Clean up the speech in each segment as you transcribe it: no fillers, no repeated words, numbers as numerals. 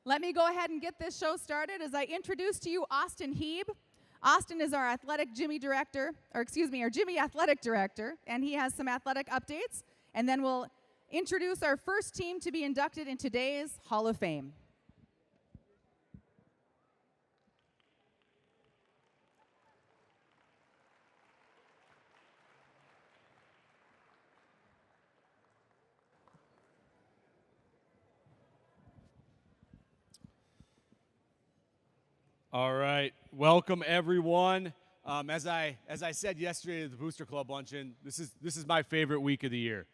Let me go ahead and get this show started as I introduce to you Austin Heeb. Austin is our athletic Jimmie director, or excuse me, our Jimmie athletic director, and he has some athletic updates. And then we'll introduce our first team to be inducted in today's Hall of Fame. All right, welcome everyone. As I said yesterday at the Booster Club luncheon, this is my favorite week of the year.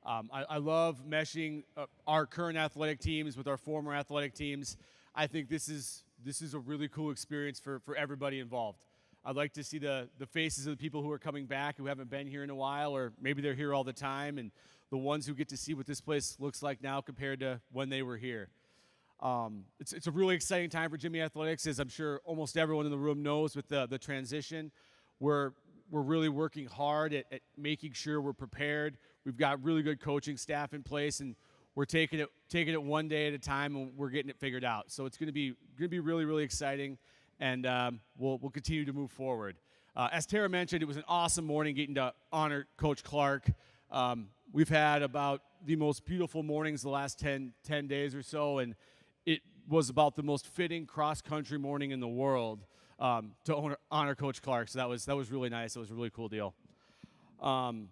I love meshing our current athletic teams with our former athletic teams. I think this is a really cool experience for everybody involved. I'd like to see the faces of the people who are coming back who haven't been here in a while, or maybe they're here all the time, and the ones who get to see what this place looks like now compared to when they were here. It's a really exciting time for Jimmie Athletics, as I'm sure almost everyone in the room knows with the transition. We're really working hard at making sure we're prepared. We've got really good coaching staff in place, and we're taking it one day at a time, and we're getting it figured out. So it's going to be really, really exciting, and we'll continue to move forward. As Tara mentioned, it was an awesome morning getting to honor Coach Clark. We've had about the most beautiful mornings the last 10 days or so, and it was about the most fitting cross-country morning in the world to honor Coach Clark. So that was really nice. It was a really cool deal. I'm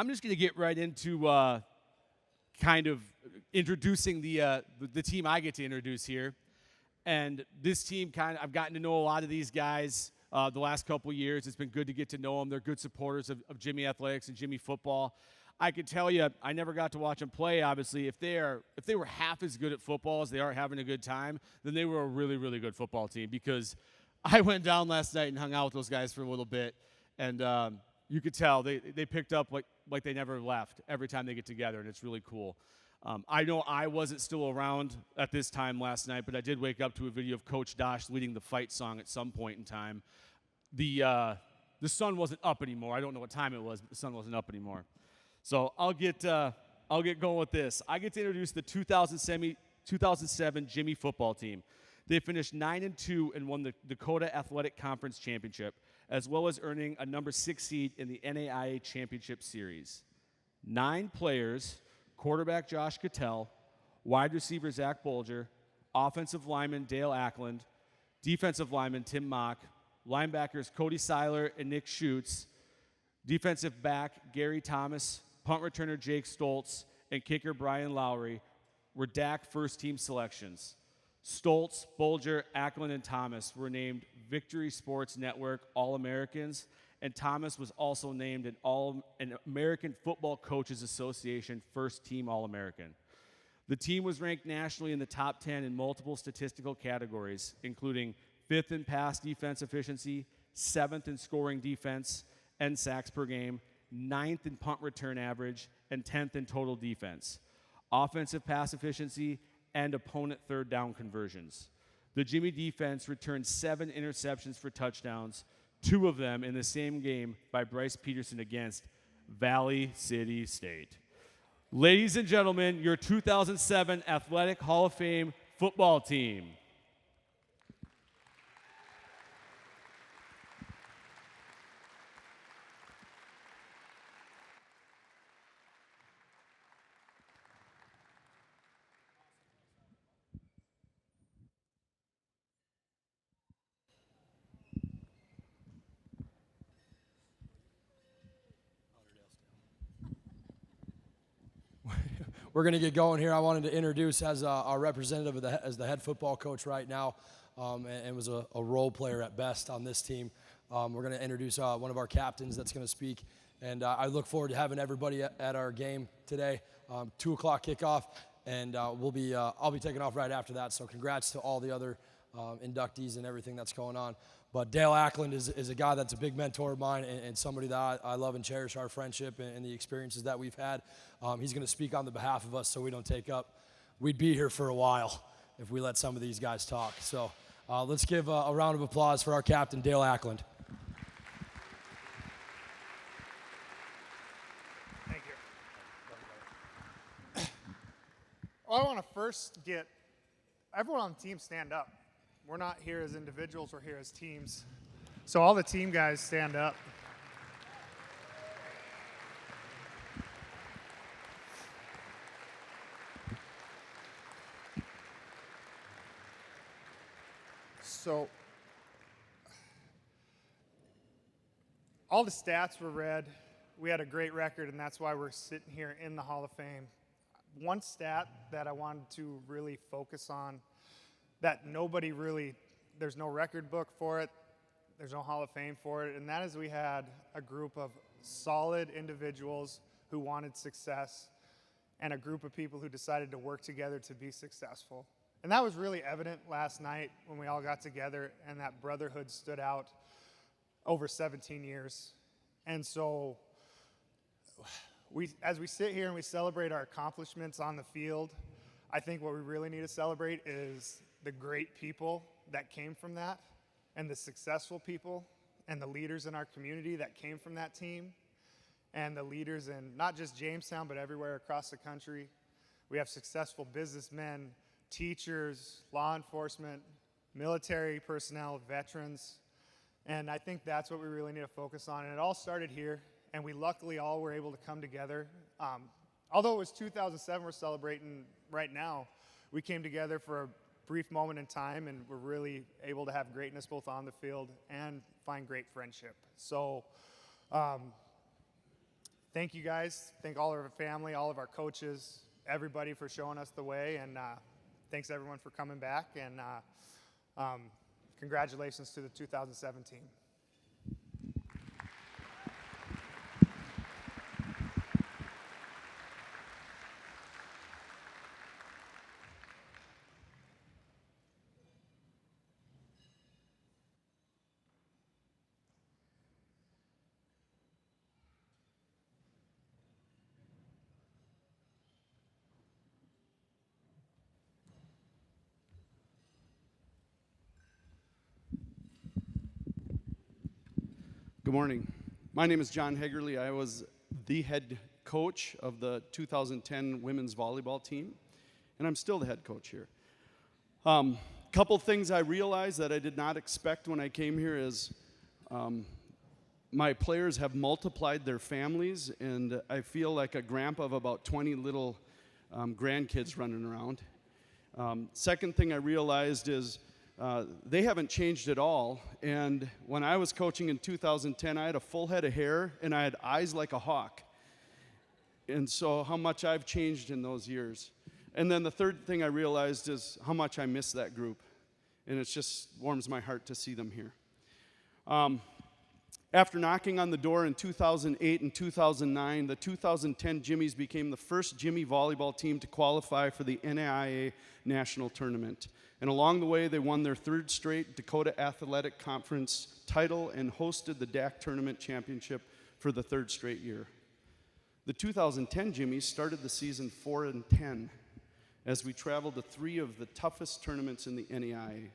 just going to get right into kind of introducing the team I get to introduce here. And this team, I've gotten to know a lot of these guys the last couple of years. It's been good to get to know them. They're good supporters of Jimmie Athletics and Jimmie football. I can tell you, I never got to watch them play, obviously. If they were half as good at football as they are having a good time, then they were a really, really good football team, because I went down last night and hung out with those guys for a little bit, and you could tell they picked up like they never left every time they get together, and it's really cool. I know I wasn't still around at this time last night, but I did wake up to a video of Coach Dosh leading the fight song at some point in time. The sun wasn't up anymore. I don't know what time it was, but the sun wasn't up anymore. So I'll get going with this. I get to introduce the 2007 Jimmie football team. They finished 9-2 and won the Dakota Athletic Conference Championship, as well as earning a number 6 seed in the NAIA Championship Series. 9 players: quarterback Josh Cattell, wide receiver Zach Bolger, offensive lineman Dale Ackland, defensive lineman Tim Mock, linebackers Cody Seiler and Nick Schutz, defensive back Gary Thomas, punt returner Jake Stoltz, and kicker Brian Lowry were DAC first-team selections. Stoltz, Bolger, Ackland, and Thomas were named Victory Sports Network All-Americans, and Thomas was also named an American Football Coaches Association first-team All-American. The team was ranked nationally in the top 10 in multiple statistical categories, including 5th in pass defense efficiency, 7th in scoring defense and sacks per game, 9th in punt return average, and 10th in total defense, offensive pass efficiency, and opponent third down conversions. The Jimmie defense returned 7 interceptions for touchdowns, 2 of them in the same game by Bryce Peterson against Valley City State. Ladies and gentlemen, your 2007 Athletic Hall of Fame football team. We're going to get going here. I wanted to introduce as our representative as the head football coach right now, and was a role player at best on this team. We're going to introduce one of our captains that's going to speak, and I look forward to having everybody at our game today. 2 o'clock kickoff, and I'll be taking off right after that. So congrats to all the other inductees and everything that's going on. But Dale Ackland is a guy that's a big mentor of mine, and somebody that I love and cherish our friendship and the experiences that we've had. He's going to speak on the behalf of us so we don't take up. We'd be here for a while if we let some of these guys talk. So let's give a round of applause for our captain, Dale Ackland. Thank you. I want to first get everyone on the team stand up. We're not here as individuals, we're here as teams. So all the team guys stand up. So all the stats were read. We had a great record, and that's why we're sitting here in the Hall of Fame. One stat that I wanted to really focus on that nobody really, there's no record book for it, there's no Hall of Fame for it, and that is we had a group of solid individuals who wanted success and a group of people who decided to work together to be successful. And that was really evident last night when we all got together and that brotherhood stood out over 17 years. And so as we sit here and we celebrate our accomplishments on the field, I think what we really need to celebrate is the great people that came from that and the successful people and the leaders in our community that came from that team and the leaders in not just Jamestown but everywhere across the country. We have successful businessmen, teachers, law enforcement, military personnel, veterans, and I think that's what we really need to focus on. And it all started here, and we luckily all were able to come together. Although it was 2007 we're celebrating right now, we came together for a brief moment in time, and we're really able to have greatness both on the field and find great friendship. So thank you guys. Thank all of our family, all of our coaches, everybody for showing us the way, and thanks everyone for coming back, and congratulations to the 2017. Good morning. My name is John Hegerly. I was the head coach of the 2010 women's volleyball team, and I'm still the head coach here. Couple things I realized that I did not expect when I came here is my players have multiplied their families, and I feel like a grandpa of about 20 little grandkids running around. Second thing I realized is they haven't changed at all, and when I was coaching in 2010, I had a full head of hair, and I had eyes like a hawk. And so how much I've changed in those years. And then the third thing I realized is how much I miss that group, and it just warms my heart to see them here. After knocking on the door in 2008 and 2009, the 2010 Jimmies became the first Jimmie volleyball team to qualify for the NAIA National Tournament. And along the way, they won their third straight Dakota Athletic Conference title and hosted the DAC Tournament Championship for the third straight year. The 2010 Jimmies started the season 4-10 as we traveled to 3 of the toughest tournaments in the NAIA.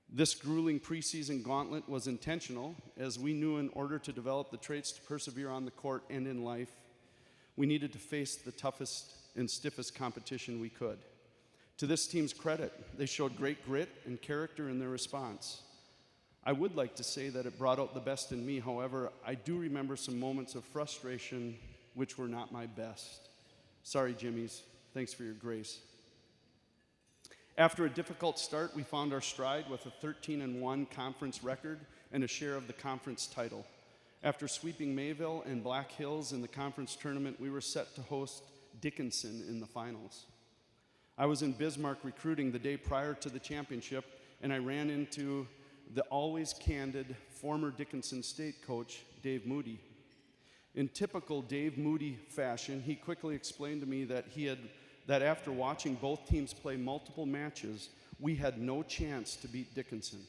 This grueling preseason gauntlet was intentional, as we knew in order to develop the traits to persevere on the court and in life, we needed to face the toughest and stiffest competition we could. To this team's credit, they showed great grit and character in their response. I would like to say that it brought out the best in me. However, I do remember some moments of frustration which were not my best. Sorry, Jimmies. Thanks for your grace. After a difficult start, we found our stride with a 13-1 conference record and a share of the conference title. After sweeping Mayville and Black Hills in the conference tournament, we were set to host Dickinson in the finals. I was in Bismarck recruiting the day prior to the championship, and I ran into the always candid former Dickinson State coach, Dave Moody. In typical Dave Moody fashion, he quickly explained to me that after watching both teams play multiple matches, we had no chance to beat Dickinson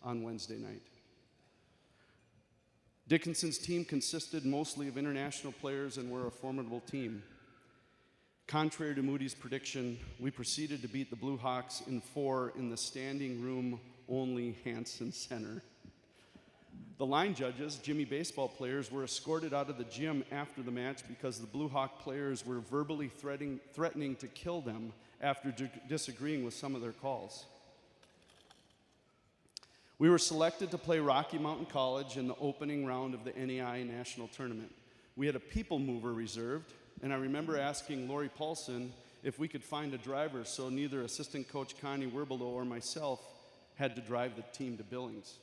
on Wednesday night. Dickinson's team consisted mostly of international players and were a formidable team. Contrary to Moody's prediction, we proceeded to beat the Blue Hawks in 4 in the standing room only Hansen Center. The line judges, Jimmie baseball players, were escorted out of the gym after the match because the Blue Hawk players were verbally threatening to kill them after disagreeing with some of their calls. We were selected to play Rocky Mountain College in the opening round of the NAIA National Tournament. We had a people mover reserved, and I remember asking Lori Paulson if we could find a driver so neither assistant coach Connie Werbelow or myself had to drive the team to Billings.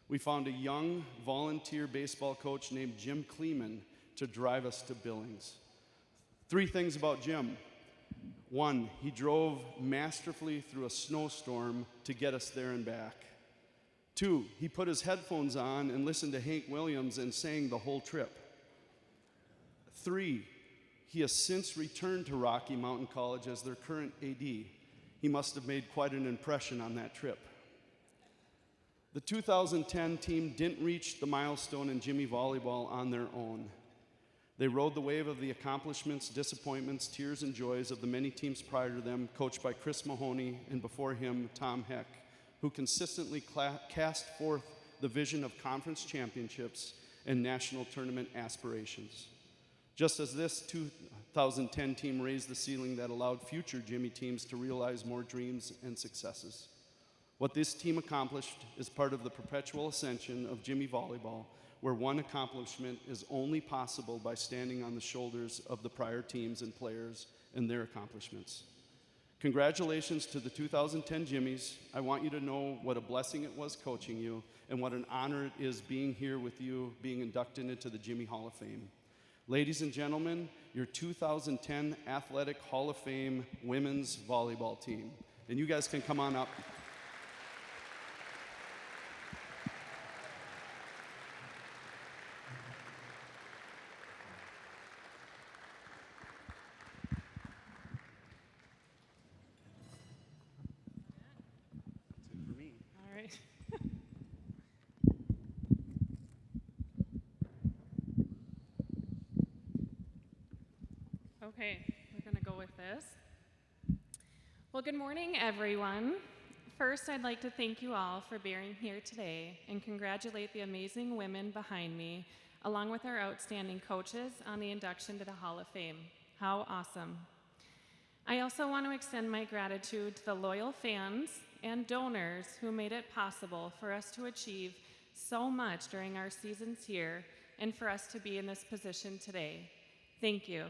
We found a young volunteer baseball coach named Jim Kleeman to drive us to Billings. 3 things about Jim. 1, he drove masterfully through a snowstorm to get us there and back. 2, he put his headphones on and listened to Hank Williams and sang the whole trip. 3, he has since returned to Rocky Mountain College as their current AD. He must have made quite an impression on that trip. The 2010 team didn't reach the milestone in Jimmie volleyball on their own. They rode the wave of the accomplishments, disappointments, tears, and joys of the many teams prior to them, coached by Chris Mahoney and before him, Tom Heck, who consistently cast forth the vision of conference championships and national tournament aspirations. Just as this 2010 team raised the ceiling that allowed future Jimmie teams to realize more dreams and successes. What this team accomplished is part of the perpetual ascension of Jimmie volleyball, where one accomplishment is only possible by standing on the shoulders of the prior teams and players and their accomplishments. Congratulations to the 2010 Jimmies. I want you to know what a blessing it was coaching you and what an honor it is being here with you, being inducted into the Jimmie Hall of Fame. Ladies and gentlemen, your 2010 Athletic Hall of Fame women's volleyball team. And you guys can come on up. Okay, we're going to go with this. Well, good morning, everyone. First, I'd like to thank you all for being here today and congratulate the amazing women behind me, along with our outstanding coaches on the induction to the Hall of Fame. How awesome. I also want to extend my gratitude to the loyal fans and donors who made it possible for us to achieve so much during our seasons here and for us to be in this position today. Thank you.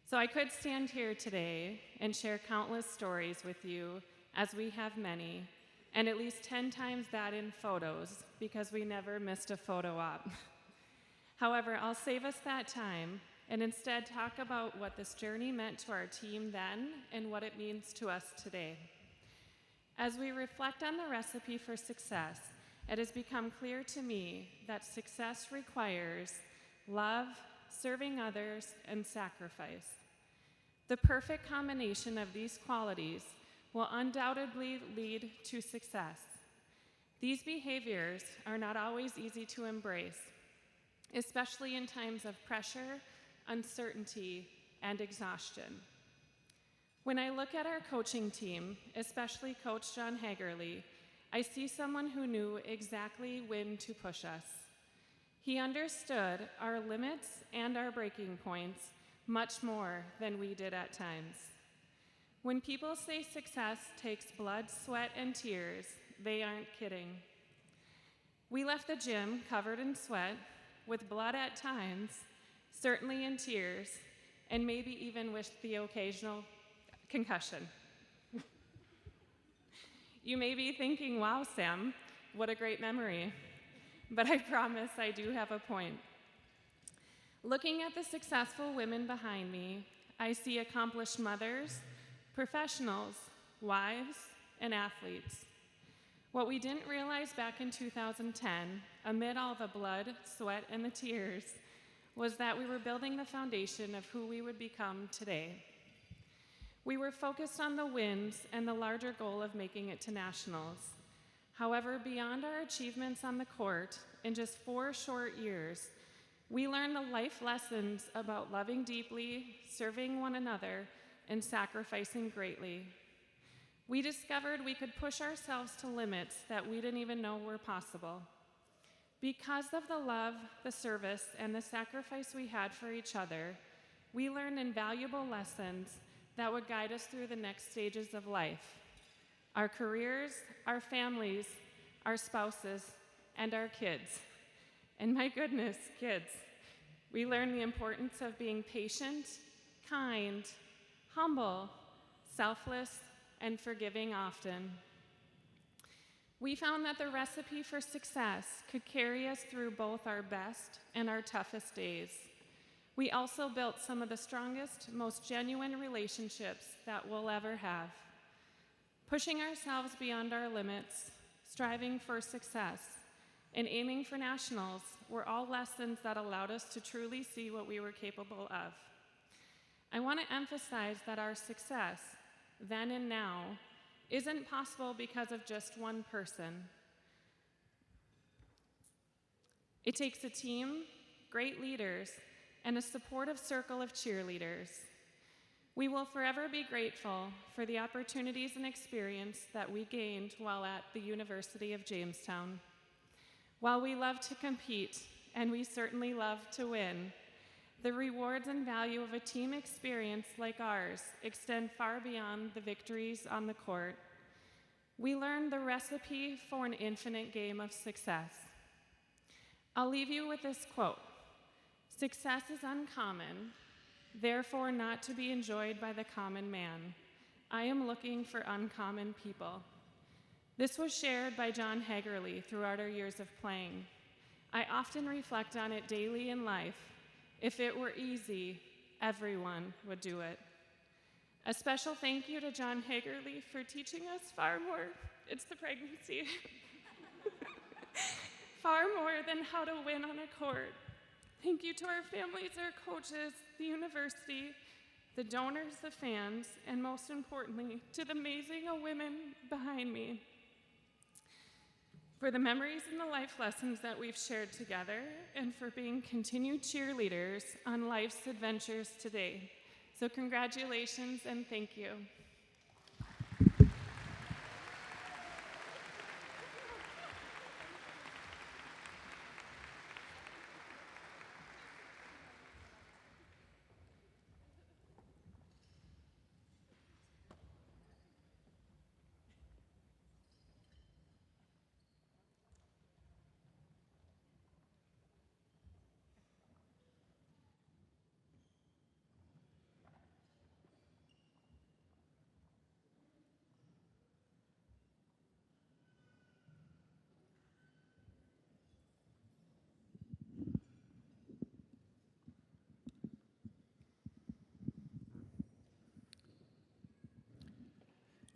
So I could stand here today and share countless stories with you, as we have many, and at least 10 times that in photos, because we never missed a photo op. However, I'll save us that time and instead talk about what this journey meant to our team then and what it means to us today. As we reflect on the recipe for success, it has become clear to me that success requires love, serving others, and sacrifice. The perfect combination of these qualities will undoubtedly lead to success. These behaviors are not always easy to embrace, especially in times of pressure, uncertainty, and exhaustion. When I look at our coaching team, especially Coach John Hagerly, I see someone who knew exactly when to push us. He understood our limits and our breaking points much more than we did at times. When people say success takes blood, sweat, and tears, they aren't kidding. We left the gym covered in sweat, with blood at times, certainly in tears, and maybe even with the occasional concussion. You may be thinking, wow, Sam, what a great memory. But I promise I do have a point. Looking at the successful women behind me, I see accomplished mothers, professionals, wives, and athletes. What we didn't realize back in 2010, amid all the blood, sweat, and the tears, was that we were building the foundation of who we would become today. We were focused on the wins and the larger goal of making it to nationals. However, beyond our achievements on the court, in just 4 short years, we learned the life lessons about loving deeply, serving one another, and sacrificing greatly. We discovered we could push ourselves to limits that we didn't even know were possible. Because of the love, the service, and the sacrifice we had for each other, we learned invaluable lessons that would guide us through the next stages of life: our careers, our families, our spouses, and our kids. And my goodness, kids, we learned the importance of being patient, kind, humble, selfless, and forgiving often. We found that the recipe for success could carry us through both our best and our toughest days. We also built some of the strongest, most genuine relationships that we'll ever have. Pushing ourselves beyond our limits, striving for success, and aiming for nationals were all lessons that allowed us to truly see what we were capable of. I want to emphasize that our success, then and now, isn't possible because of just one person. It takes a team, great leaders, and a supportive circle of cheerleaders. We will forever be grateful for the opportunities and experience that we gained while at the University of Jamestown. While we love to compete, and we certainly love to win, the rewards and value of a team experience like ours extend far beyond the victories on the court. We learned the recipe for an infinite game of success. I'll leave you with this quote: "Success is uncommon, therefore not to be enjoyed by the common man. I am looking for uncommon people." This was shared by John Hagerly throughout our years of playing. I often reflect on it daily in life. If it were easy, everyone would do it. A special thank you to John Hagerly for teaching us far more, it's the pregnancy, far more than how to win on a court. Thank you to our families, our coaches, the university, the donors, the fans, and most importantly, to the amazing women behind me, for the memories and the life lessons that we've shared together, and for being continued cheerleaders on life's adventures today. So congratulations and thank you.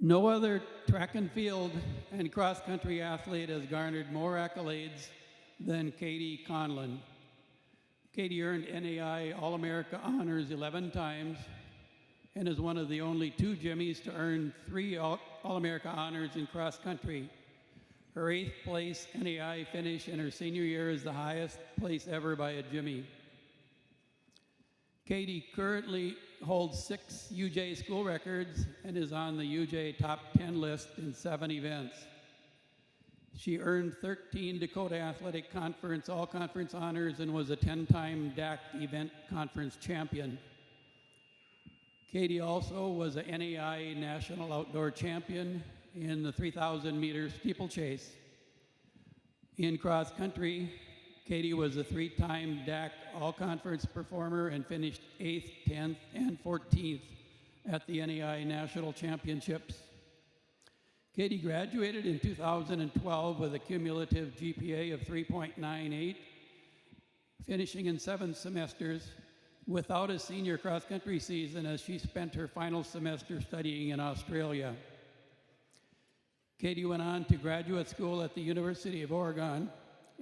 No other track and field and cross-country athlete has garnered more accolades than Katie Conlon. Katie earned NAI All-America honors 11 times and is one of the only 2 Jimmies to earn 3 All-America honors in cross-country. Her 8th place NAI finish in her senior year is the highest place ever by a Jimmie. Katie currently holds 6 UJ school records and is on the UJ top 10 list in 7 events. She earned 13 Dakota Athletic Conference All-Conference honors and was a 10-time DAC event conference champion. Katie also was a NAI National Outdoor Champion in the 3,000-meter steeplechase. In cross country, Katie was a 3-time DAC All-Conference performer and finished 8th, 10th, and 14th at the NAI National Championships. Katie graduated in 2012 with a cumulative GPA of 3.98, finishing in 7 semesters without a senior cross-country season as she spent her final semester studying in Australia. Katie went on to graduate school at the University of Oregon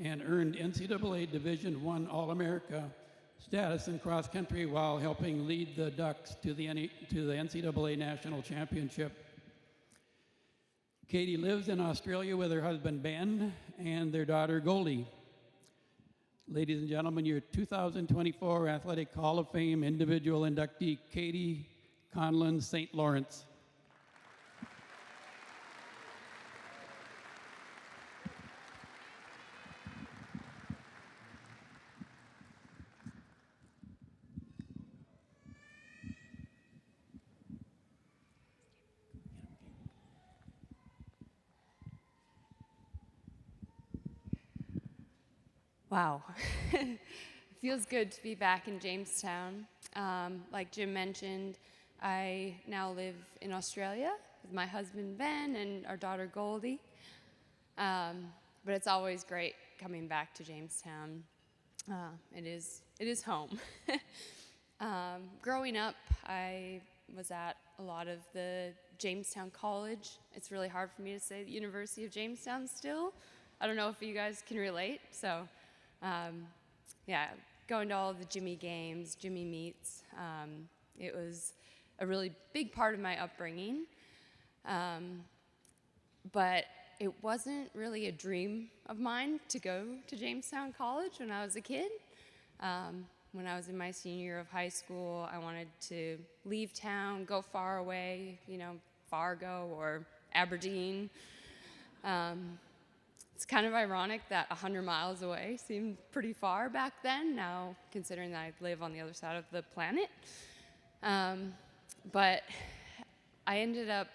and earned NCAA Division I All-America status in cross-country while helping lead the Ducks to the NCAA National Championship. Katie lives in Australia with her husband Ben and their daughter Goldie. Ladies and gentlemen, your 2024 Athletic Hall of Fame individual inductee, Katie Conlon St. Lawrence. Wow. Feels good to be back in Jamestown. Like Jim mentioned, I now live in Australia with my husband Ben and our daughter Goldie. But it's always great coming back to Jamestown. It is home. Growing up, I was at a lot of the Jamestown College. It's really hard for me to say the University of Jamestown still. I don't know if you guys can relate. So, yeah, going to all the Jimmie games, Jimmie meets. It was a really big part of my upbringing. But it wasn't really a dream of mine to go to Jamestown College when I was a kid. When I was in my senior year of high school, I wanted to leave town, go far away, Fargo or Aberdeen. It's kind of ironic that 100 miles away seemed pretty far back then, now considering that I live on the other side of the planet. But I ended up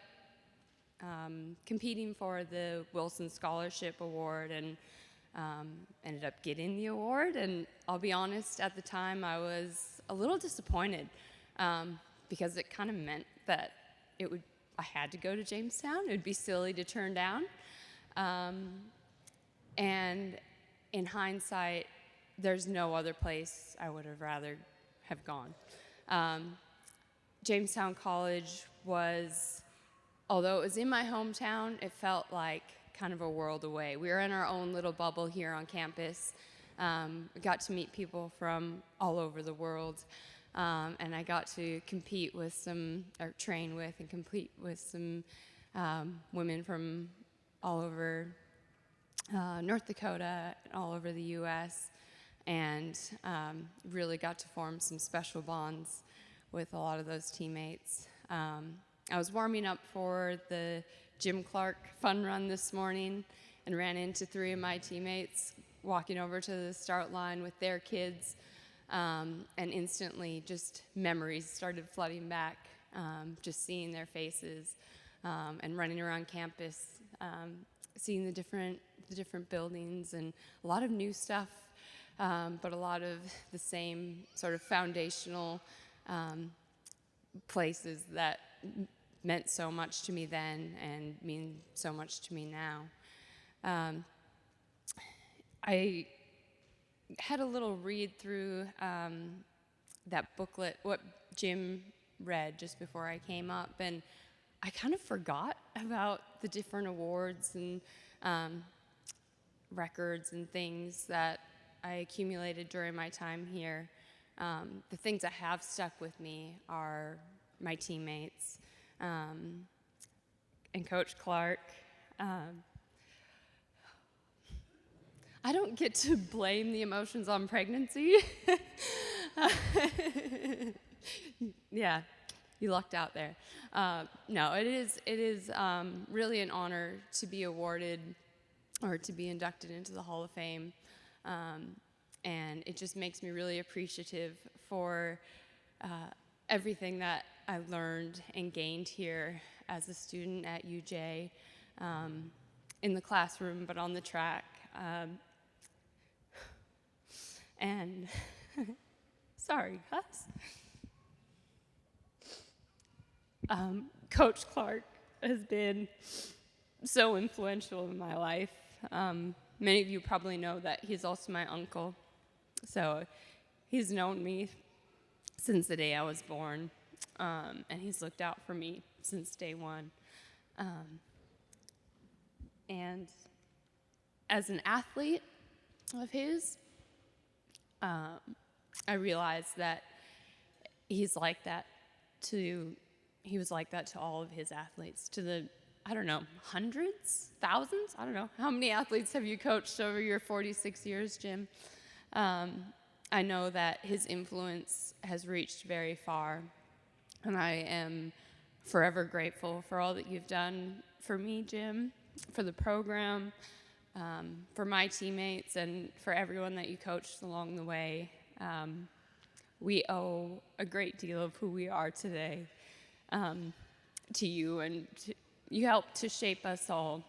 competing for the Wilson Scholarship Award and ended up getting the award. And I'll be honest, at the time I was a little disappointed because it kind of meant that I had to go to Jamestown. It would be silly to turn down. And in hindsight, there's no other place I would have rather have gone. Jamestown College was, although it was in my hometown, it felt like kind of a world away. We were in our own little bubble here on campus. We got to meet people from all over the world. And I got to train with and compete with some women from all over North Dakota, all over the U.S., and really got to form some special bonds with a lot of those teammates. I was warming up for the Jim Clark fun run this morning and ran into 3 of my teammates walking over to the start line with their kids, and instantly just memories started flooding back, just seeing their faces and running around campus, seeing the different buildings and a lot of new stuff, but a lot of the same sort of foundational places that meant so much to me then and mean so much to me now. I had a little read through that booklet, what Jim read just before I came up, and I kind of forgot about the different awards and records and things that I accumulated during my time here. The things that have stuck with me are my teammates and Coach Clark. I don't get to blame the emotions on pregnancy. Yeah, you lucked out there. No, it is really an honor to be awarded or to be inducted into the Hall of Fame. And it just makes me really appreciative for everything that I learned and gained here as a student at UJ, in the classroom, but on the track. And sorry, Gus. Coach Clark has been so influential in my life. Many of you probably know that he's also my uncle. So he's known me since the day I was born, and he's looked out for me since day one. And as an athlete of his, I realized that he was like that to all of his athletes, to the, I don't know, hundreds, thousands? I don't know. How many athletes have you coached over your 46 years, Jim? I know that his influence has reached very far, and I am forever grateful for all that you've done for me, Jim, for the program, for my teammates, and for everyone that you coached along the way. We owe a great deal of who we are today to you, and you helped to shape us all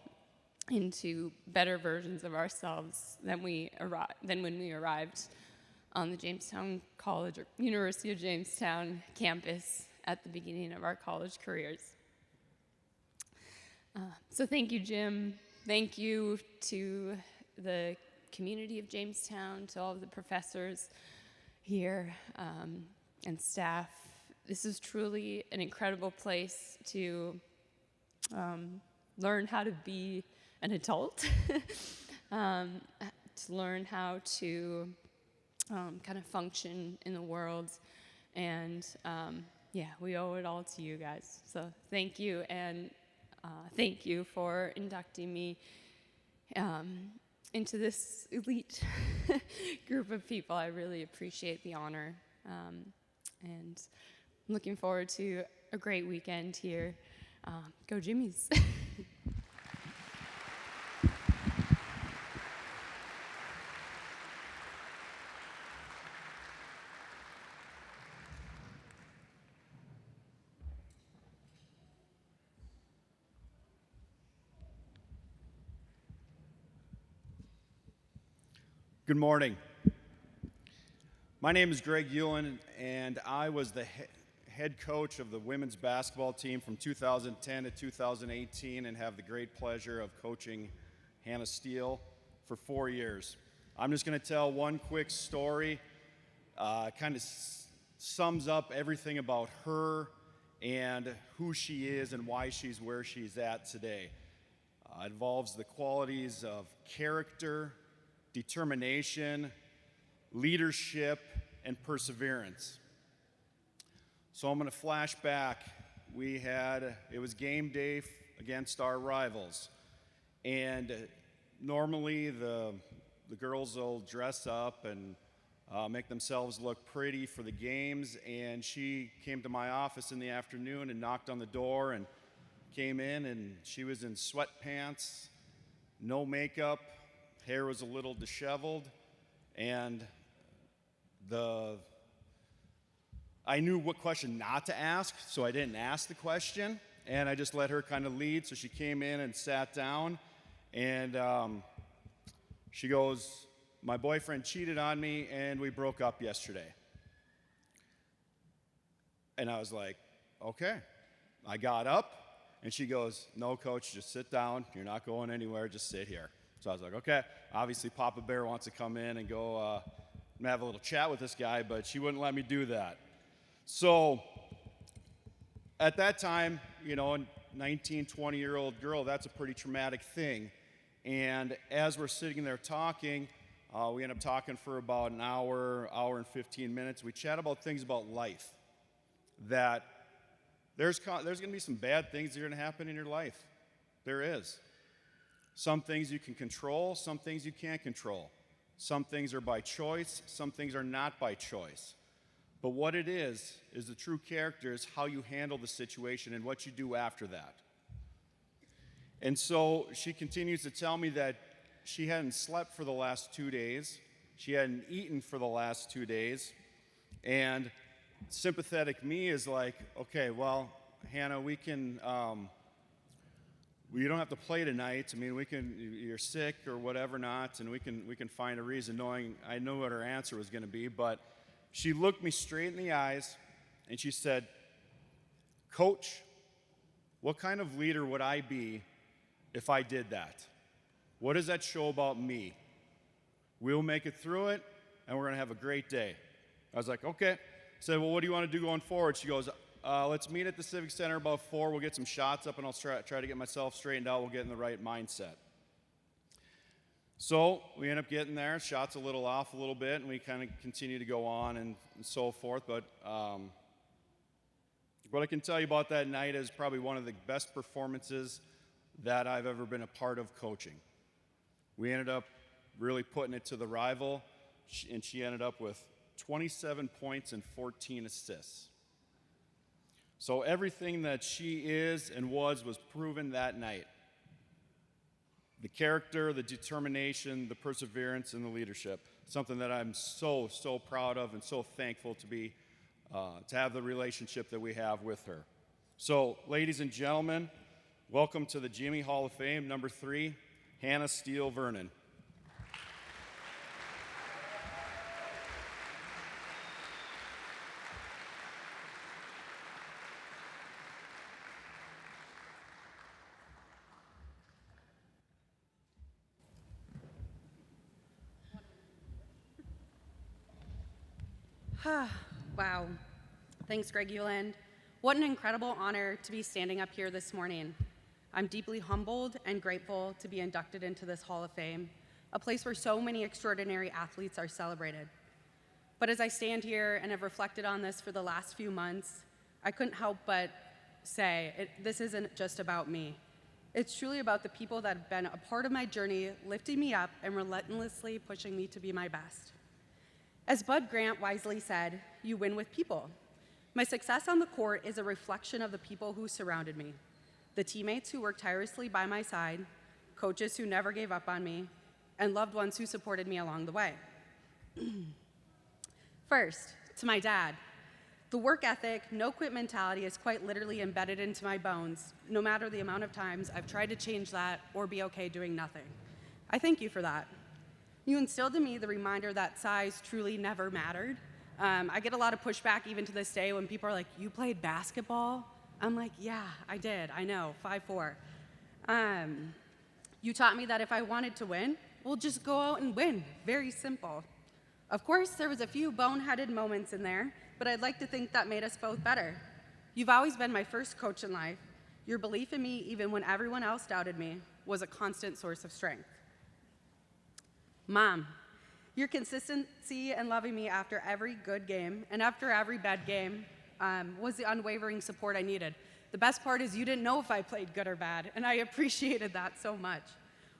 into better versions of ourselves than when we arrived on the Jamestown College or University of Jamestown campus at the beginning of our college careers. So thank you, Jim. Thank you to the community of Jamestown, to all of the professors here and staff. This is truly an incredible place to learn how to be an adult, to learn how to kind of function in the world. And yeah, we owe it all to you guys. So thank you, and thank you for inducting me into this elite group of people. I really appreciate the honor, and I'm looking forward to a great weekend here. Go Jimmies. Good morning. My name is Greg Ewan, and I was the head coach of the women's basketball team from 2010 to 2018 and have the great pleasure of coaching Hannah Steele for 4 years. I'm just going to tell one quick story, kind of sums up everything about her and who she is and why she's where she's at today. It involves the qualities of character, determination, leadership, and perseverance. So I'm going to flash back. It was game day against our rivals. And normally the girls will dress up and make themselves look pretty for the games. And she came to my office in the afternoon and knocked on the door and came in, and she was in sweatpants, no makeup, hair was a little disheveled, and I knew what question not to ask, so I didn't ask the question, and I just let her kind of lead. So she came in and sat down, and she goes, "My boyfriend cheated on me, and we broke up yesterday." And I was like, "Okay." I got up, and she goes, "No, coach, just sit down. You're not going anywhere. Just sit here." So I was like, okay. Obviously, Papa Bear wants to come in and go and have a little chat with this guy, but she wouldn't let me do that. So at that time, a 19, 20-year-old girl, that's a pretty traumatic thing. And as we're sitting there talking, we end up talking for about an hour and 15 minutes. We chat about things about life, that there's going to be some bad things that are going to happen in your life. There is. Some things you can control, some things you can't control. Some things are by choice, some things are not by choice. But what it is the true character is how you handle the situation and what you do after that. And so she continues to tell me that she hadn't slept for the last 2 days. She hadn't eaten for the last 2 days. And sympathetic me is like, okay, well, Hannah, we can... you don't have to play tonight. I mean, you're sick or whatever not, and we can find a reason, knowing I knew what her answer was going to be. But she looked me straight in the eyes, and she said, "Coach, what kind of leader would I be if I did that? What does that show about me? We'll make it through it, and we're going to have a great day." I was like, okay. I said, "Well, what do you want to do going forward?" She goes, "Let's meet at the Civic Center about 4. We'll get some shots up, and I'll try to get myself straightened out. We'll get in the right mindset." So we end up getting there. Shots a little off a little bit, and we kind of continue to go on and so forth. But what I can tell you about that night is probably one of the best performances that I've ever been a part of coaching. We ended up really putting it to the rival, and she ended up with 27 points and 14 assists. So everything that she is and was proven that night. The character, the determination, the perseverance, and the leadership. Something that I'm so proud of and so thankful to have the relationship that we have with her. So, ladies and gentlemen, welcome to the Jimmie Hall of Fame, number 3, Hannah Steele Vernon. Wow. Thanks, Greg Euland. What an incredible honor to be standing up here this morning. I'm deeply humbled and grateful to be inducted into this Hall of Fame, a place where so many extraordinary athletes are celebrated. But as I stand here and have reflected on this for the last few months, I couldn't help but say, this isn't just about me. It's truly about the people that have been a part of my journey, lifting me up and relentlessly pushing me to be my best. As Bud Grant wisely said, you win with people. My success on the court is a reflection of the people who surrounded me, the teammates who worked tirelessly by my side, coaches who never gave up on me, and loved ones who supported me along the way. First, to my dad. The work ethic, no-quit mentality is quite literally embedded into my bones, no matter the amount of times I've tried to change that or be okay doing nothing. I thank you for that. You instilled in me the reminder that size truly never mattered. I get a lot of pushback even to this day when people are like, you played basketball? I'm like, yeah, I did, I know, 5'4". You taught me that if I wanted to win, we'll just go out and win, very simple. Of course, there was a few boneheaded moments in there, but I'd like to think that made us both better. You've always been my first coach in life. Your belief in me, even when everyone else doubted me, was a constant source of strength. Mom, your consistency and loving me after every good game and after every bad game was the unwavering support I needed. The best part is you didn't know if I played good or bad, and I appreciated that so much.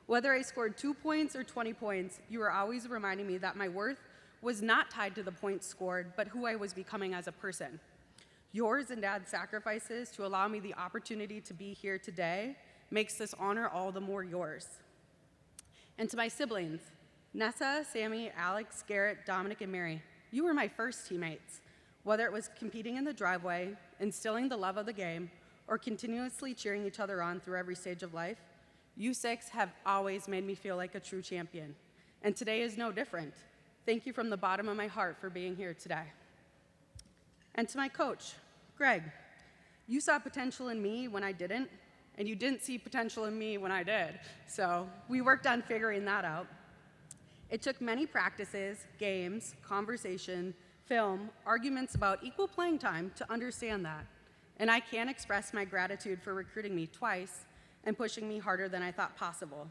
Whether I scored 2 points or 20 points, you were always reminding me that my worth was not tied to the points scored, but who I was becoming as a person. Yours and Dad's sacrifices to allow me the opportunity to be here today makes this honor all the more yours. And to my siblings, Nessa, Sammy, Alex, Garrett, Dominic, and Mary, you were my first teammates. Whether it was competing in the driveway, instilling the love of the game, or continuously cheering each other on through every stage of life, you six have always made me feel like a true champion. And today is no different. Thank you from the bottom of my heart for being here today. And to my coach, Greg, you saw potential in me when I didn't, and you didn't see potential in me when I did. So we worked on figuring that out. It took many practices, games, conversation, film, arguments about equal playing time to understand that. And I can't express my gratitude for recruiting me twice and pushing me harder than I thought possible.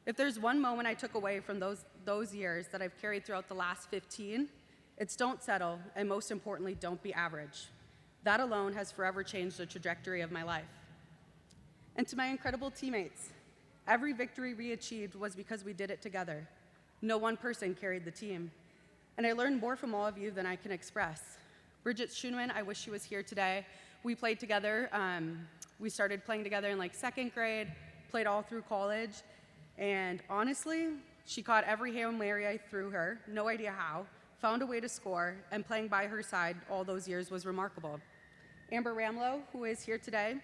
If there's one moment I took away from those years that I've carried throughout the last 15, it's don't settle, and most importantly, don't be average. That alone has forever changed the trajectory of my life. And to my incredible teammates, every victory we achieved was because we did it together. No one person carried the team. And I learned more from all of you than I can express. Bridget Schoenman, I wish she was here today. We played together. We started playing together in like second grade, played all through college. And honestly, she caught every Hail Mary I threw her, no idea how, found a way to score, and playing by her side all those years was remarkable. Amber Ramlow, who is here today,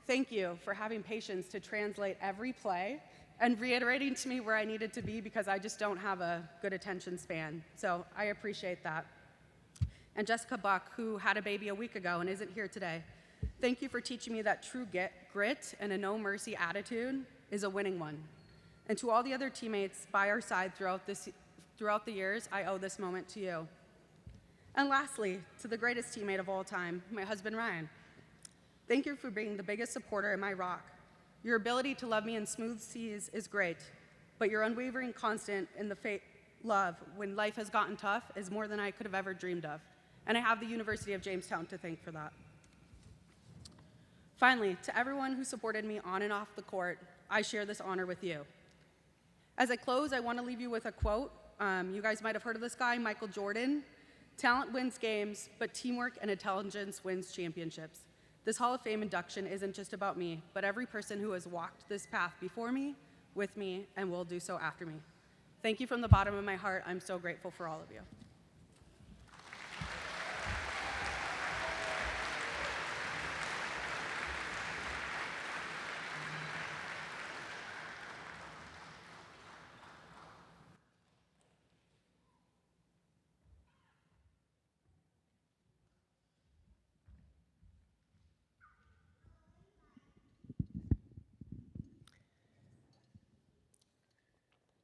thank you for having patience to translate every play and reiterating to me where I needed to be because I just don't have a good attention span. So I appreciate that. And Jessica Buck, who had a baby a week ago and isn't here today, thank you for teaching me that true grit and a no-mercy attitude is a winning one. And to all the other teammates by our side throughout the years, I owe this moment to you. And lastly, to the greatest teammate of all time, my husband Ryan. Thank you for being the biggest supporter in my rock. Your ability to love me in smooth seas is great, but your unwavering constant in the love when life has gotten tough is more than I could have ever dreamed of. And I have the University of Jamestown to thank for that. Finally, to everyone who supported me on and off the court, I share this honor with you. As I close, I want to leave you with a quote. You guys might have heard of this guy, Michael Jordan. Talent wins games, but teamwork and intelligence wins championships. This Hall of Fame induction isn't just about me, but every person who has walked this path before me, with me, and will do so after me. Thank you from the bottom of my heart. I'm so grateful for all of you.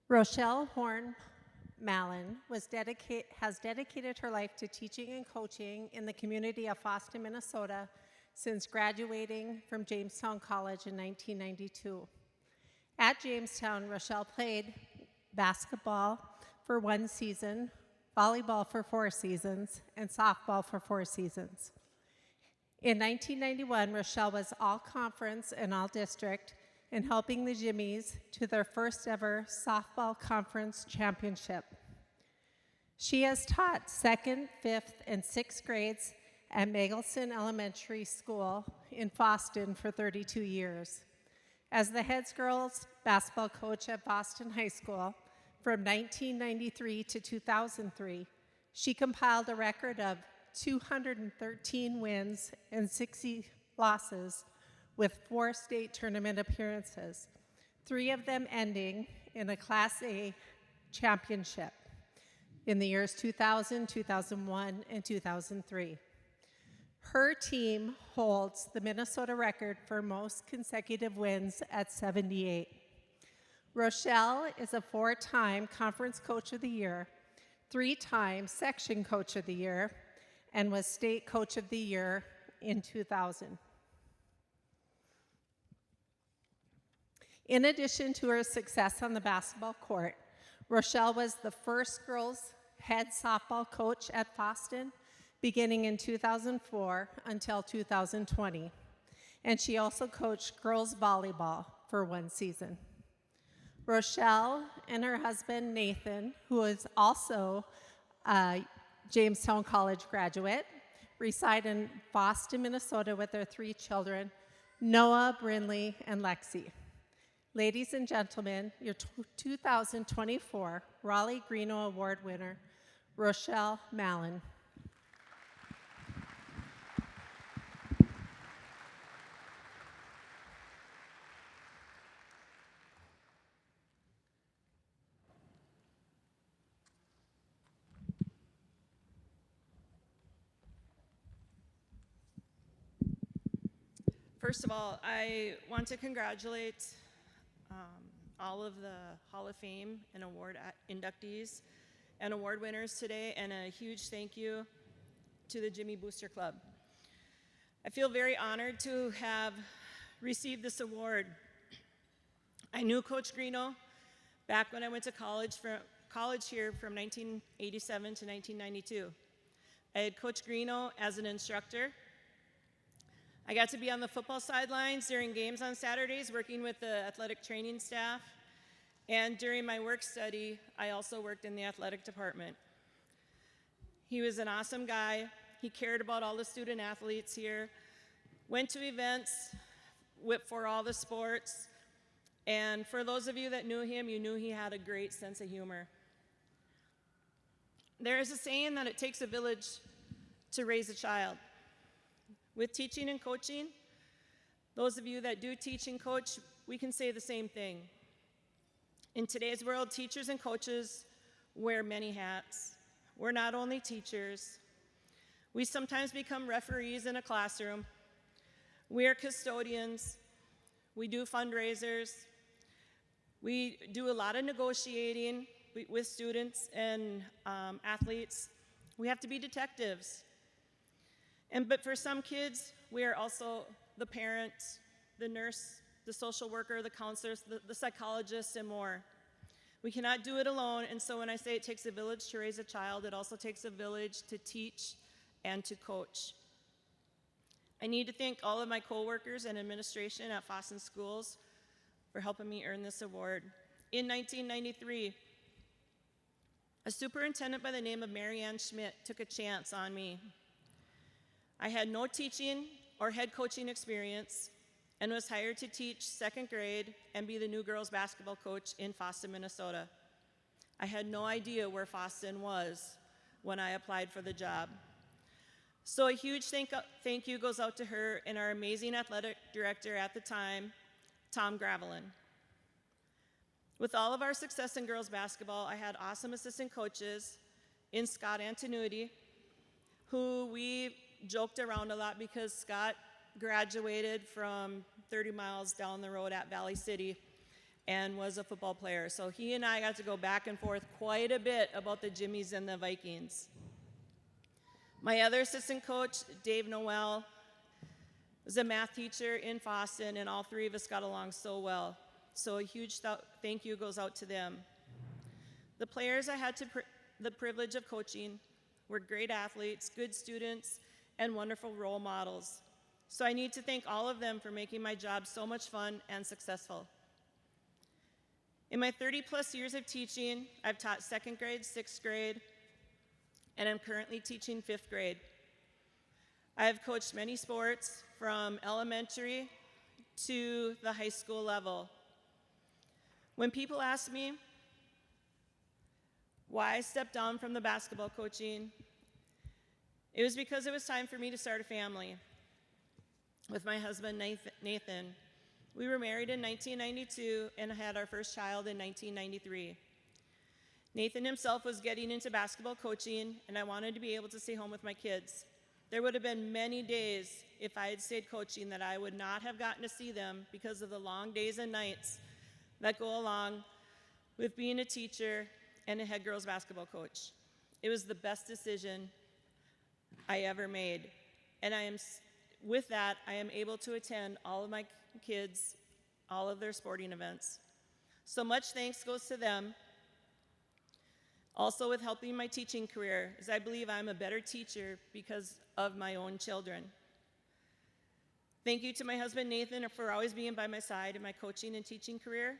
Rochelle Mahlen has dedicated her life to teaching and coaching in the community of Fosston, Minnesota since graduating from Jamestown College in 1992. At Jamestown, Rochelle played basketball for 1 season, volleyball for 4 seasons, and softball for 4 seasons. In 1991, Rochelle was all-conference and all-district in helping the Jimmies to their first ever softball conference championship. She has taught 2nd, 5th, and 6th grades at Magelson Elementary School in Fosston for 32 years. As the head girls basketball coach at Fosston High School from 1993 to 2003, she compiled a record of 213 wins and 60 losses with 4 state tournament appearances, 3 of them ending in a Class A championship in the years 2000, 2001, and 2003. Her team holds the Minnesota record for most consecutive wins at 78. Rochelle is a 4-time Conference Coach of the Year, 3-time Section Coach of the Year, and was State Coach of the Year in 2000. In addition to her success on the basketball court, Rochelle was the first girls' head softball coach at Fosston, beginning in 2004 until 2020. And she also coached girls' volleyball for 1 season. Rochelle and her husband, Nathan, who is also a Jamestown College graduate, reside in Fosston, Minnesota with their 3 children, Noah, Brinley, and Lexi. Ladies and gentlemen, your 2024 Rollie Greeno Award winner, Rochelle Mahlen. First of all, I want to congratulate all of the Hall of Fame and award inductees and award winners today, and a huge thank you to the Jimmie Booster Club. I feel very honored to have received this award. I knew Coach Greeno back when I went to college here from 1987 to 1992. I had Coach Greeno as an instructor. I got to be on the football sidelines during games on Saturdays, working with the athletic training staff. And during my work study, I also worked in the athletic department. He was an awesome guy. He cared about all the student athletes here, went to events for all the sports. And for those of you that knew him, you knew he had a great sense of humor. There is a saying that it takes a village to raise a child. With teaching and coaching, those of you that do teach and coach, we can say the same thing. In today's world, teachers and coaches wear many hats. We're not only teachers. We sometimes become referees in a classroom. We are custodians. We do fundraisers. We do a lot of negotiating with students and athletes. We have to be detectives. But for some kids, we are also the parent, the nurse, the social worker, the counselors, the psychologists, and more. We cannot do it alone, and so when I say it takes a village to raise a child, it also takes a village to teach and to coach. I need to thank all of my coworkers and administration at Fosston Schools for helping me earn this award. In 1993, a superintendent by the name of Mary Ann Schmidt took a chance on me. I had no teaching or head coaching experience and was hired to teach 2nd grade and be the new girls basketball coach in Fosston, Minnesota. I had no idea where Fosston was when I applied for the job. So a huge thank you goes out to her and our amazing athletic director at the time, Tom Gravelin. With all of our success in girls basketball, I had awesome assistant coaches in Scott Antonuity, who we joked around a lot because Scott graduated from 30 miles down the road at Valley City. and was a football player. So he and I got to go back and forth quite a bit about the Jimmies and the Vikings. My other assistant coach, Dave Noel, was a math teacher in Boston, and all three of us got along so well. So a huge thank you goes out to them. The players I had the privilege of coaching were great athletes, good students, and wonderful role models. So I need to thank all of them for making my job so much fun and successful. In my 30-plus years of teaching, I've taught 2nd grade, 6th grade, and I'm currently teaching 5th grade. I have coached many sports from elementary to the high school level. When people ask me why I stepped down from the basketball coaching, it was because it was time for me to start a family with my husband, Nathan. We were married in 1992 and had our first child in 1993. Nathan himself was getting into basketball coaching, and I wanted to be able to stay home with my kids. There would have been many days if I had stayed coaching that I would not have gotten to see them because of the long days and nights that go along with being a teacher and a head girls basketball coach. It was the best decision I ever made. And with that, I am able to attend all of my kids, all of their sporting events. So much thanks goes to them. Also with helping my teaching career, as I believe I'm a better teacher because of my own children. Thank you to my husband, Nathan, for always being by my side in my coaching and teaching career,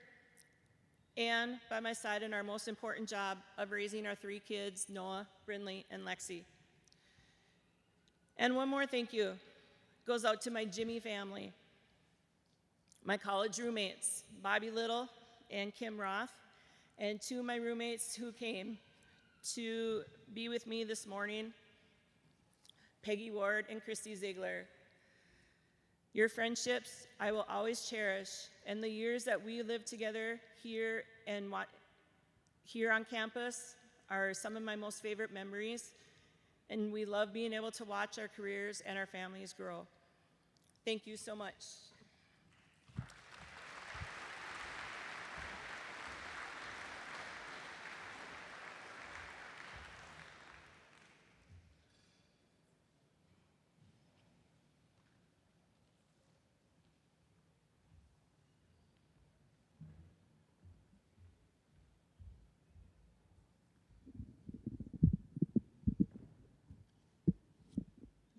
and by my side in our most important job of raising our 3 kids, Noah, Brindley, and Lexi. And one more thank you goes out to my Jimmie family, my college roommates, Bobby Little and Kim Roth, and 2 of my roommates who came to be with me this morning, Peggy Ward and Christy Ziegler. Your friendships I will always cherish, and the years that we lived together here on campus are some of my most favorite memories, and we love being able to watch our careers and our families grow. Thank you so much.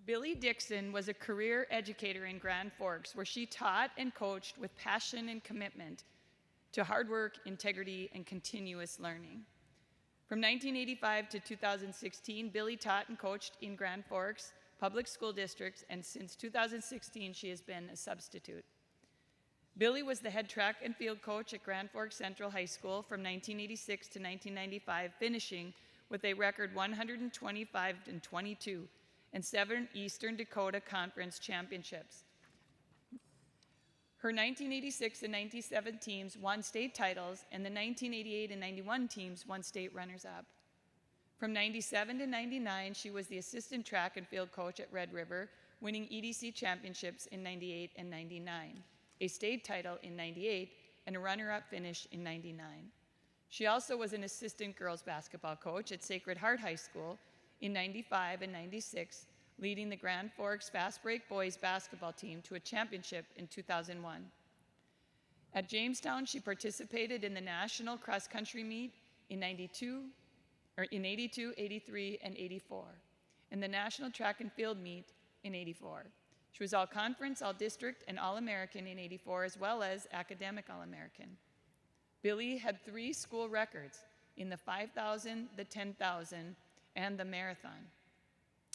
Billie Dixon was a career educator in Grand Forks, where she taught and coached with passion and commitment to hard work, integrity, and continuous learning. From 1985 to 2016, Billie taught and coached in Grand Forks public school districts, and since 2016, she has been a substitute. Billie was the head track and field coach at Grand Forks Central High School from 1986 to 1995, finishing with a record 125-22 and 7 Eastern Dakota Conference championships. Her 1986 and 97 teams won state titles, and the 1988 and 91 teams won state runners-up. From 97 to 99, she was the assistant track and field coach at Red River, winning EDC championships in 98 and 99, a state title in 98, and a runner-up finish in 99. She also was an assistant girls basketball coach at Sacred Heart High School in 95 and 96, leading the Grand Forks Fast Break boys basketball team to a championship in 2001. At Jamestown, she participated in the national cross-country meet in 82, 83, and 84, and the national track and field meet in 84. She was all-conference, all-district, and all-American in 84, as well as academic all-American. Billie had 3 school records in the 5,000, the 10,000, and the marathon.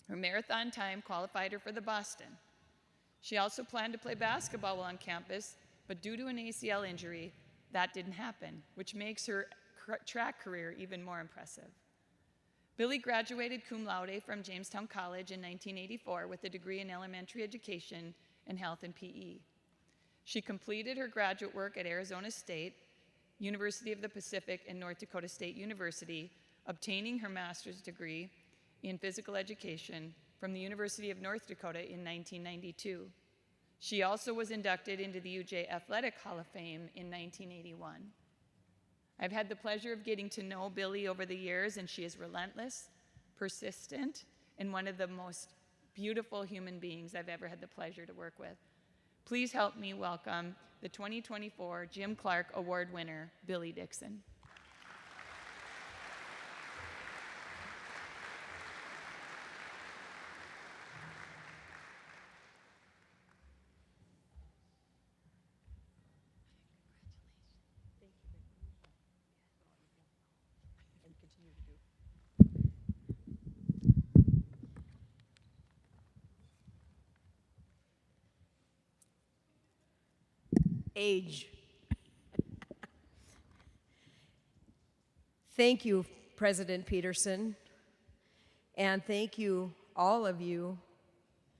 Her marathon time qualified her for the Boston. She also planned to play basketball while on campus, but due to an ACL injury, that didn't happen, which makes her track career even more impressive. Billie graduated cum laude from Jamestown College in 1984 with a degree in elementary education and health and PE. She completed her graduate work at Arizona State, University of the Pacific, and North Dakota State University, obtaining her master's degree in physical education from the University of North Dakota in 1992. She also was inducted into the UJ Athletic Hall of Fame in 1981. I've had the pleasure of getting to know Billie over the years, and she is relentless, persistent, and one of the most beautiful human beings I've ever had the pleasure to work with. Please help me welcome the 2024 Jim Clark Award winner, Billie Dixon. Age. Thank you, President Peterson, and thank you, all of you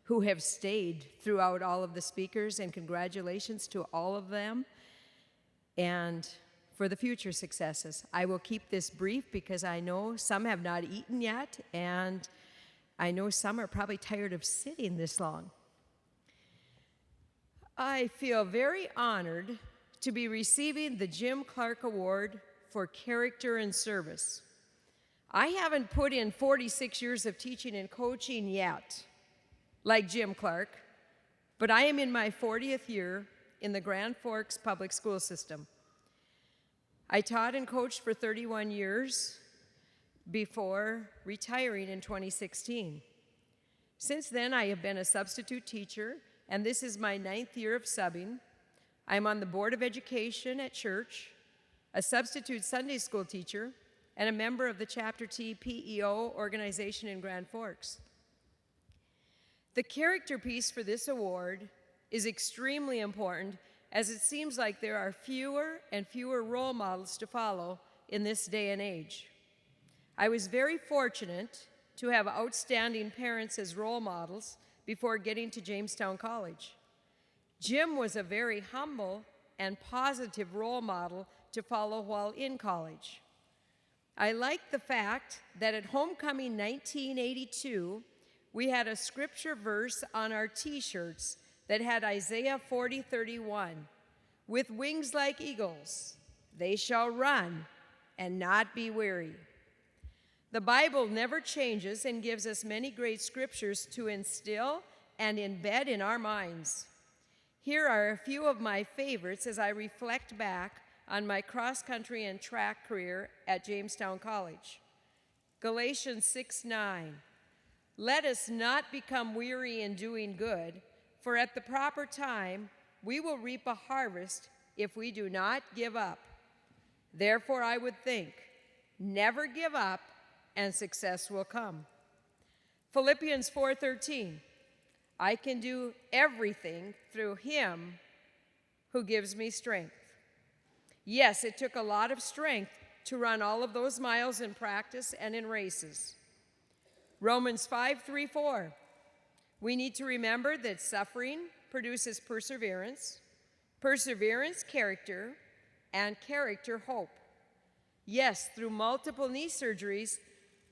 who have stayed throughout all of the speakers, and congratulations to all of them, and for the future successes. I will keep this brief because I know some have not eaten yet, and I know some are probably tired of sitting this long. I feel very honored to be receiving the Jim Clark Award for Character and Service. I haven't put in 46 years of teaching and coaching yet, like Jim Clark, but I am in my 40th year in the Grand Forks public school system. I taught and coached for 31 years before retiring in 2016. Since then, I have been a substitute teacher, and this is my 9th year of subbing. I'm on the Board of Education at church, a substitute Sunday school teacher, and a member of the Chapter T PEO organization in Grand Forks. The character piece for this award is extremely important, as it seems like there are fewer and fewer role models to follow in this day and age. I was very fortunate to have outstanding parents as role models before getting to Jamestown College. Jim was a very humble and positive role model to follow while in college. I like the fact that at homecoming 1982, we had a scripture verse on our t-shirts that had Isaiah 40:31. With wings like eagles, they shall run and not be weary. The Bible never changes and gives us many great scriptures to instill and embed in our minds. Here are a few of my favorites as I reflect back on my cross-country and track career at Jamestown College. Galatians 6:9. Let us not become weary in doing good, for at the proper time we will reap a harvest if we do not give up. Therefore, I would think, never give up, and success will come. Philippians 4:13. I can do everything through him who gives me strength. Yes, it took a lot of strength to run all of those miles in practice and in races. Romans 5:3-4. We need to remember that suffering produces perseverance, perseverance character, and character hope. Yes, through multiple knee surgeries,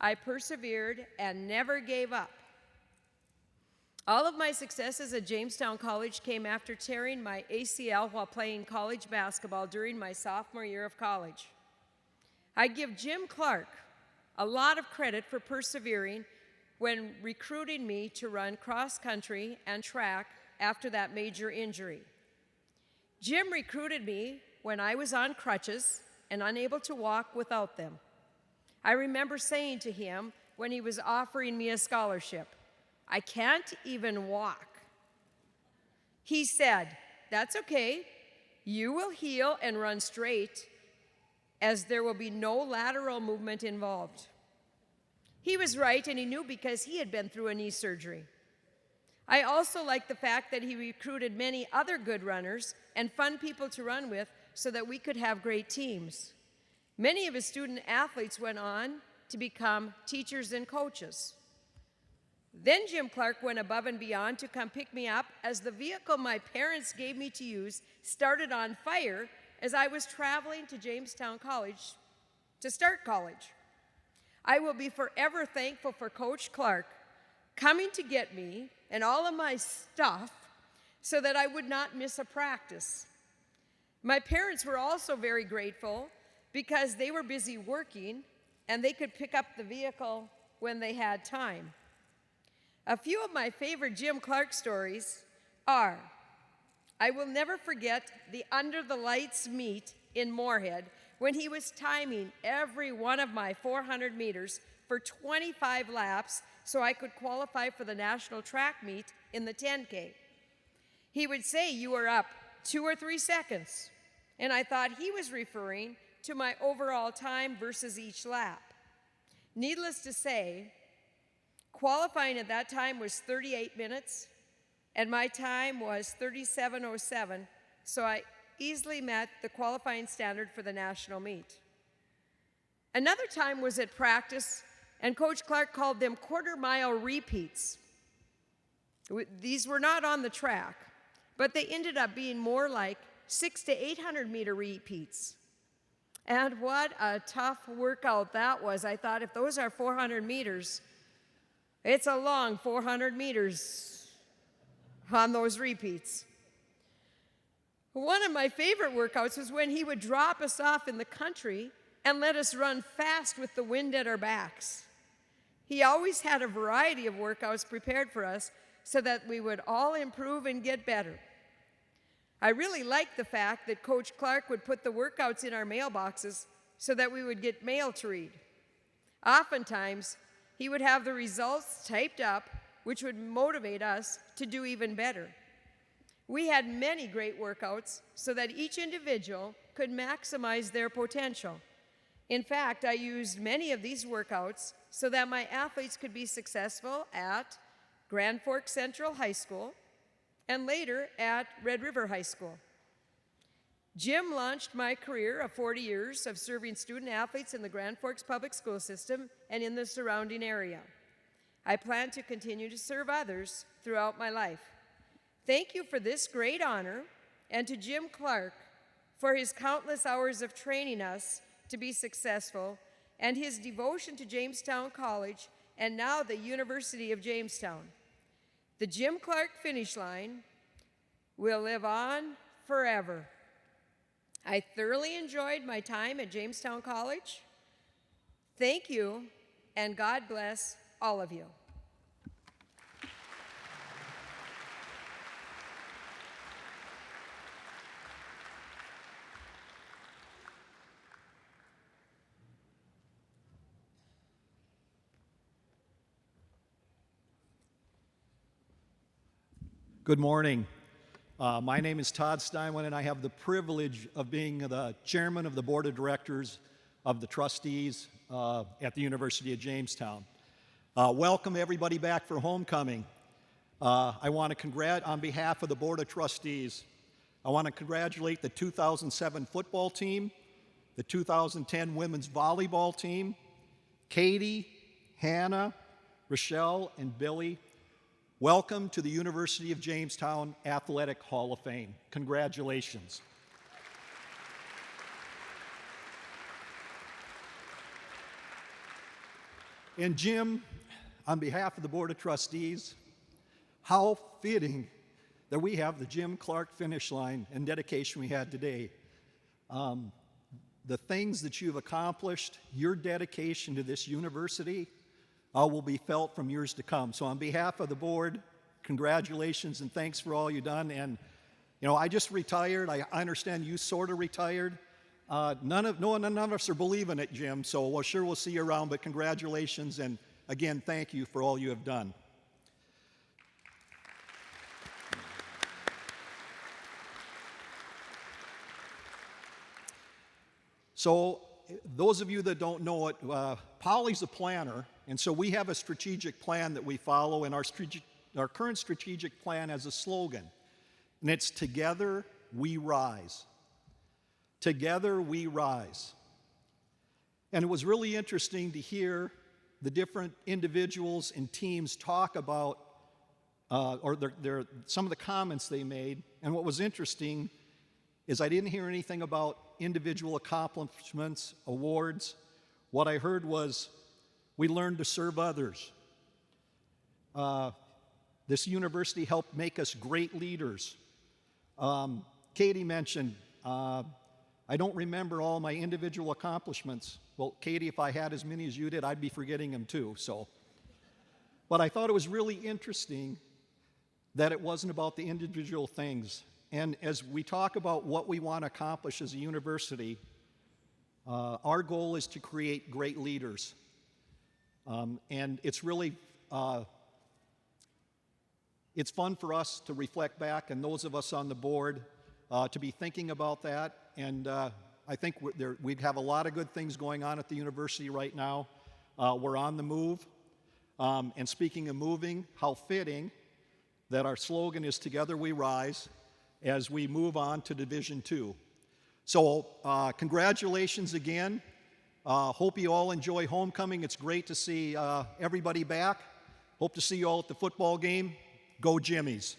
I persevered and never gave up. All of my successes at Jamestown College came after tearing my ACL while playing college basketball during my sophomore year of college. I give Jim Clark a lot of credit for persevering when recruiting me to run cross country and track after that major injury. Jim recruited me when I was on crutches and unable to walk without them. I remember saying to him when he was offering me a scholarship, I can't even walk. He said, that's okay. You will heal and run straight, as there will be no lateral movement involved. He was right, and he knew because he had been through a knee surgery. I also like the fact that he recruited many other good runners and fun people to run with so that we could have great teams. Many of his student athletes went on to become teachers and coaches. Then Jim Clark went above and beyond to come pick me up as the vehicle my parents gave me to use started on fire as I was traveling to Jamestown College to start college. I will be forever thankful for Coach Clark coming to get me and all of my stuff so that I would not miss a practice. My parents were also very grateful because they were busy working and they could pick up the vehicle when they had time. A few of my favorite Jim Clark stories are, I will never forget the Under the Lights meet in Moorhead when he was timing every one of my 400 meters for 25 laps so I could qualify for the national track meet in the 10K. He would say, "You are up 2 or 3 seconds." And I thought he was referring to my overall time versus each lap. Needless to say, qualifying at that time was 38 minutes, and my time was 37:07, so I easily met the qualifying standard for the national meet. Another time was at practice, and Coach Clark called them quarter-mile repeats. These were not on the track, but they ended up being more like 600 to 800 meter repeats. And what a tough workout that was. I thought, if those are 400 meters, it's a long 400 meters on those repeats. One of my favorite workouts was when he would drop us off in the country and let us run fast with the wind at our backs. He always had a variety of workouts prepared for us so that we would all improve and get better. I really liked the fact that Coach Clark would put the workouts in our mailboxes so that we would get mail to read. Oftentimes, he would have the results typed up, which would motivate us to do even better. We had many great workouts so that each individual could maximize their potential. In fact, I used many of these workouts so that my athletes could be successful at Grand Forks Central High School and later at Red River High School. Jim launched my career of 40 years of serving student athletes in the Grand Forks public school system and in the surrounding area. I plan to continue to serve others throughout my life. Thank you for this great honor, and to Jim Clark for his countless hours of training us to be successful, and his devotion to Jamestown College and now the University of Jamestown. The Jim Clark finish line will live on forever. I thoroughly enjoyed my time at Jamestown College. Thank you, and God bless all of you. Good morning. My name is Todd Steinway, and I have the privilege of being the chairman of the board of directors of the trustees at the University of Jamestown. Welcome everybody back for homecoming. I want to on behalf of the board of trustees, I want to congratulate the 2007 football team, the 2010 women's volleyball team, Katie, Hannah, Rochelle, and Billie. Welcome to the University of Jamestown Athletic Hall of Fame. Congratulations. And Jim, on behalf of the Board of Trustees, how fitting that we have the Jim Clark finish line and dedication we had today. The things that you've accomplished, your dedication to this university, will be felt from years to come. So on behalf of the board, congratulations and thanks for all you've done. And, you know, I just retired. I understand you sort of retired. None of us are believing it, Jim, so we'll see you around, but congratulations, and again, thank you for all you have done. So, those of you that don't know it, Polly's a planner, and so we have a strategic plan that we follow, and our current strategic plan has a slogan, and it's Together We Rise. Together We Rise. And it was really interesting to hear the different individuals and teams talk about, some of the comments they made, and what was interesting is I didn't hear anything about individual accomplishments, awards. What I heard was, we learned to serve others. This university helped make us great leaders. Katie mentioned, I don't remember all my individual accomplishments. Well, Katie, if I had as many as you did, I'd be forgetting them too, so. But I thought it was really interesting that it wasn't about the individual things. And as we talk about what we want to accomplish as a university, our goal is to create great leaders. And it's really, it's fun for us to reflect back, and those of us on the board to be thinking about that. And I think we have a lot of good things going on at the university right now. We're on the move. And speaking of moving, how fitting that our slogan is Together We Rise as we move on to Division II. So congratulations again. Hope you all enjoy homecoming. It's great to see everybody back. Hope to see you all at the football game. Go Jimmies.